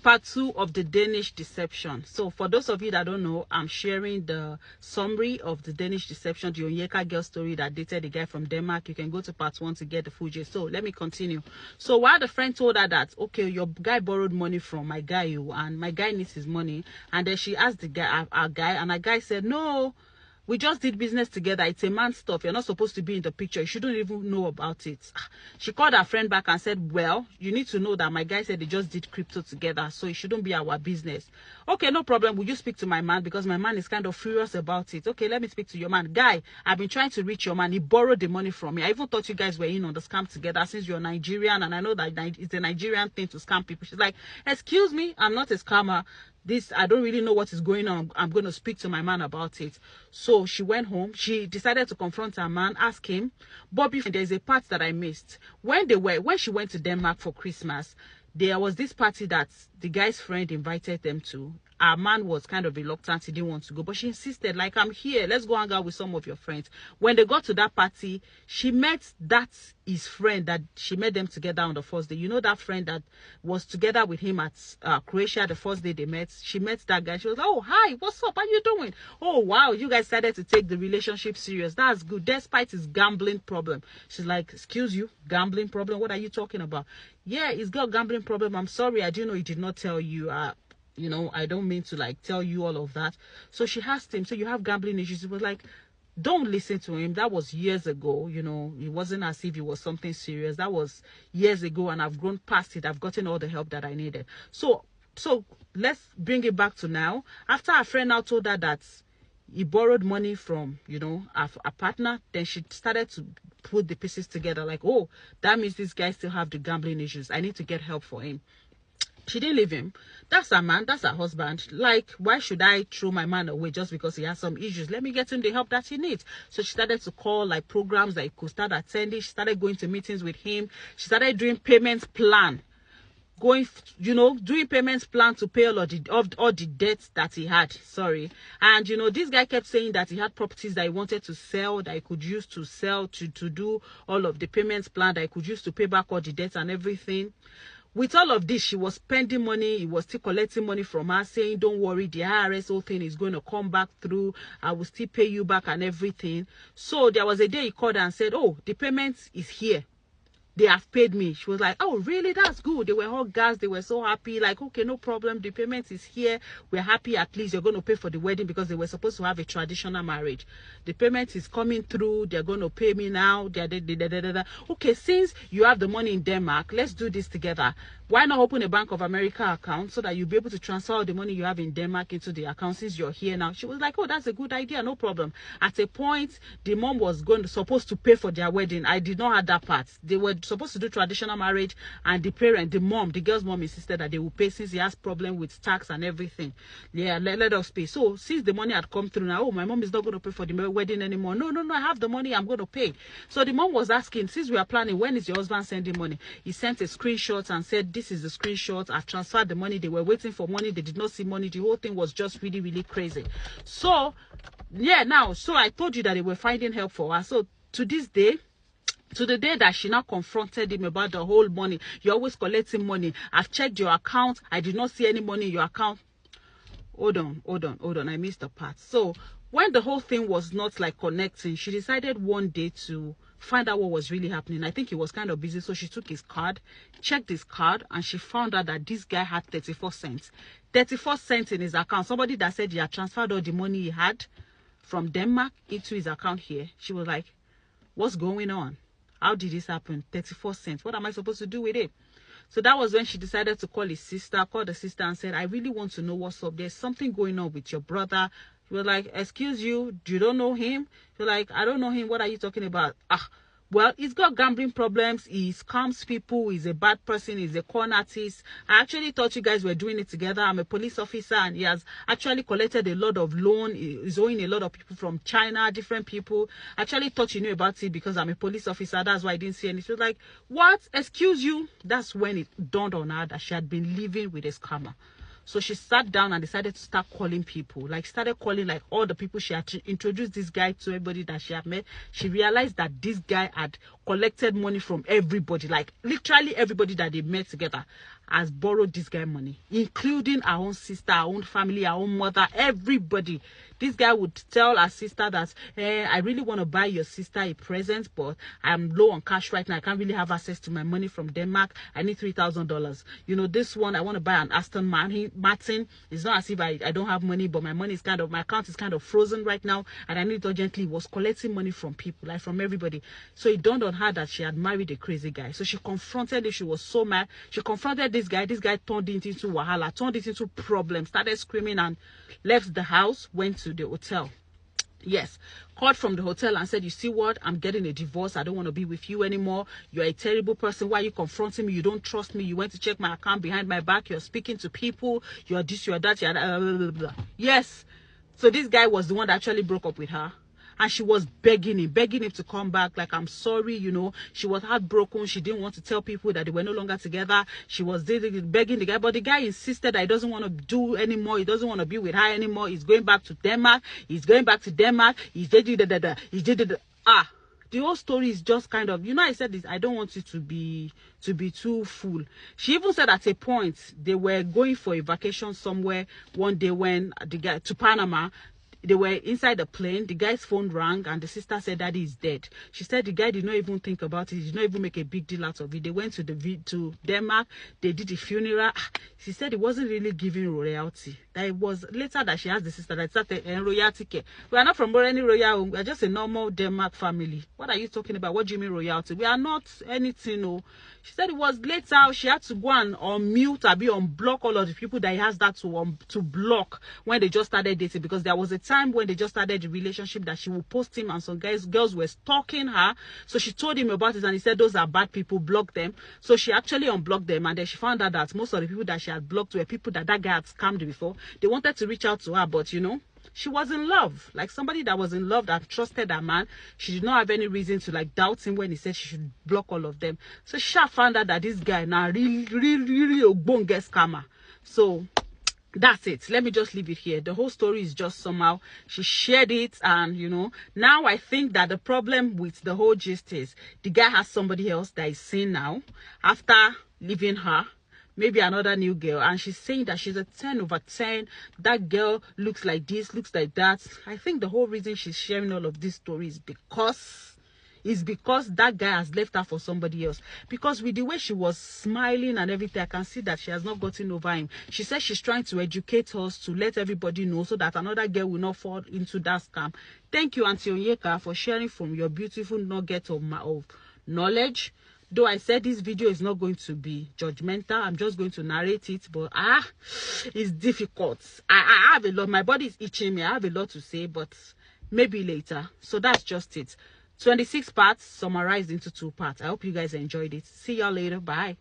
part 2 of the Danish deception. So for those of you that don't know, I'm sharing the summary of the Danish deception, the Onyeka girl story that dated the guy from Denmark. You can go to part 1 to get the full gist. So let me continue. So while the friend told her that, okay, your guy borrowed money from my guy, and my guy needs his money, and then she asked the guy, our guy, and our guy said, no, we just did business together. It's a man stuff. You're not supposed to be in the picture. You shouldn't even know about it. She called her friend back and said, well, you need to know that my guy said they just did crypto together, so it shouldn't be our business. Okay, no problem. Will you speak to my man? Because my man is kind of furious about it. Okay, let me speak to your man. Guy, I've been trying to reach your man. He borrowed the money from me. I even thought you guys were in on the scam together since you're Nigerian, and I know that it's a Nigerian thing to scam people. She's like, excuse me, I'm not a scammer. This, I don't really know what is going on. I'm going to speak to my man about it. So she went home. She decided to confront her man, ask him. Bobby, there's a part that I missed. When she went to Denmark for Christmas, there was this party that the guy's friend invited them to. Our man was kind of reluctant. He didn't want to go. But she insisted, like, I'm here. Let's go hang out with some of your friends. When they got to that party, she met his friend that she met them together on the first day. You know that friend that was together with him at Croatia the first day they met? She met that guy. She was like, oh, hi, what's up? How you doing? Oh, wow, you guys started to take the relationship serious. That's good, despite his gambling problem. She's like, excuse you, gambling problem? What are you talking about? Yeah, he's got a gambling problem. I'm sorry, I didn't know he did not tell you. You know, I don't mean to like tell you all of that. So she asked him, so you have gambling issues? He was like, don't listen to him. That was years ago. You know, it wasn't as if it was something serious. That was years ago, and I've grown past it. I've gotten all the help that I needed. So let's bring it back to now. After our friend now told her that he borrowed money from, you know, a partner, then she started to put the pieces together like, oh, that means this guy still have the gambling issues. I need to get help for him. She didn't leave him. That's her man. That's her husband. Like, why should I throw my man away just because he has some issues? Let me get him the help that he needs. So she started to call like programs that he could start attending. She started going to meetings with him. She started doing payments plan. Doing payments plan to pay all the debts that he had. Sorry. And, you know, this guy kept saying that he had properties that he wanted to sell, that he could use to sell, to do all of the payments plan, that he could use to pay back all the debts and everything. With all of this, she was spending money. He was still collecting money from her, saying, don't worry, the IRS whole thing is going to come back through. I will still pay you back and everything. So there was a day he called her and said, oh, the payment is here. They have paid me. She was like, oh, really? That's good. They were all gassed. They were so happy. Like, okay, no problem. The payment is here. We're happy. At least you're going to pay for the wedding, because they were supposed to have a traditional marriage. The payment is coming through. They're going to pay me now. Okay, since you have the money in Denmark, let's do this together. Why not open a Bank of America account so that you'll be able to transfer all the money you have in Denmark into the account since you're here now? She was like, oh, that's a good idea. No problem. At a point, the mom was supposed to pay for their wedding. I did not have that part. They were supposed to do traditional marriage, and the girl's mom insisted that they will pay since he has problem with tax and everything. Yeah, let us pay. So since the money had come through now, oh, my mom is not going to pay for the wedding anymore. No, I have the money. I'm going to pay. So the mom was asking, since we are planning, when is your husband sending money? He sent a screenshot and said, this is the screenshot. I've transferred the money. They were waiting for money. They did not see money. The whole thing was just really, really crazy. So yeah, so I told you that they were finding help for her. So to this day, to the day that she now confronted him about the whole money, you're always collecting money. I've checked your account. I did not see any money in your account. Hold on. I missed a part. So when the whole thing was not like connecting, she decided one day to find out what was really happening. I think he was kind of busy, so she took his card, checked his card, and she found out that this guy had 34 cents. 34 cents in his account. Somebody that said he had transferred all the money he had from Denmark into his account here. She was like, what's going on? How did this happen? 34 cents. What am I supposed to do with it? So that was when she decided to call the sister and said, I really want to know what's up. There's something going on with your brother. She was like, excuse you, you don't know him? She was like, I don't know him. What are you talking about? Well, he's got gambling problems. He scams people. He's a bad person. He's a con artist. I actually thought you guys were doing it together. I'm a police officer, and he has actually collected a lot of loan. He's owing a lot of people from China, different people. I actually thought you knew about it because I'm a police officer. That's why I didn't see any. She was like, what? Excuse you? That's when it dawned on her that she had been living with a scammer. So she sat down and decided to start calling people. Like, started calling like all the people she had introduced this guy to, everybody that she had met. She realized that this guy had collected money from everybody, like literally everybody that they met together. has borrowed this guy money, including our own sister, our own family, our own mother, everybody. This guy would tell our sister that, I really want to buy your sister a present, but I'm low on cash right now. I can't really have access to my money from Denmark. I need $3,000. You know, this one, I want to buy an Aston Martin. It's not as if I don't have money, but my money is my account is kind of frozen right now, and I need it urgently. Was collecting money from people, like from everybody. So it dawned on her that she had married a crazy guy. So she confronted him. She was so mad. She confronted this guy. This guy turned it into wahala, turned it into problems, started screaming, and left the house, went to the hotel. Yes, called from the hotel and said, you see what, I'm getting a divorce. I don't want to be with you anymore. You're a terrible person. Why are you confronting me? You don't trust me. You went to check my account behind my back. You're speaking to people. You're this, you're that, you're blah, blah, blah. Yes. So this guy was the one that actually broke up with her. And she was begging him to come back. Like, I'm sorry, you know. She was heartbroken. She didn't want to tell people that they were no longer together. She was begging the guy. But the guy insisted that he doesn't want to do anymore. He doesn't want to be with her anymore. He's going back to Denmark. He's going back to Denmark. The whole story is just kind of, you know, I said this, I don't want you to be too full. She even said at a point they were going for a vacation somewhere one day when the guy to Panama. They were inside the plane. The guy's phone rang and the sister said Daddy is dead. She said the guy did not even think about it. He did not even make a big deal out of it. They went to Denmark. They did the funeral. She said it wasn't really giving royalty. That it was later that she asked the sister that started royalty care. We are not from any royal. We are just a normal Denmark family. What are you talking about? What do you mean royalty? We are not anything. No. She said it was later. She had to go and unmute or be unblock all of the people that he has that to block when they just started dating, because there was a time when they just started the relationship that she would post him and some girls were stalking her. So she told him about it and he said those are bad people, block them. So she actually unblocked them, and then she found out that most of the people that she had blocked were people that guy had scammed before. They wanted to reach out to her, but you know, she was in love. Like somebody that was in love, that trusted that man. She did not have any reason to like doubt him when he said she should block all of them. So she found out that this guy now really a bonge scammer. So that's it. Let me just leave it here. The whole story is just somehow she shared it, and you know, now I think that the problem with the whole gist is the guy has somebody else that is seen now after leaving her, maybe another new girl, and she's saying that she's a 10 over 10. That girl looks like this, looks like that. I think the whole reason she's sharing all of this story is because that guy has left her for somebody else. Because with the way she was smiling and everything, I can see that she has not gotten over him. She says she's trying to educate us, to let everybody know, so that another girl will not fall into that scam. Thank you, Auntie Onyeka, for sharing from your beautiful nugget of knowledge. Though I said this video is not going to be judgmental, I'm just going to narrate it, but it's difficult. I have a lot, my body is itching me, I have a lot to say, but maybe later. So that's just it. 26 parts summarized into 2 parts. I hope you guys enjoyed it. See y'all later. Bye.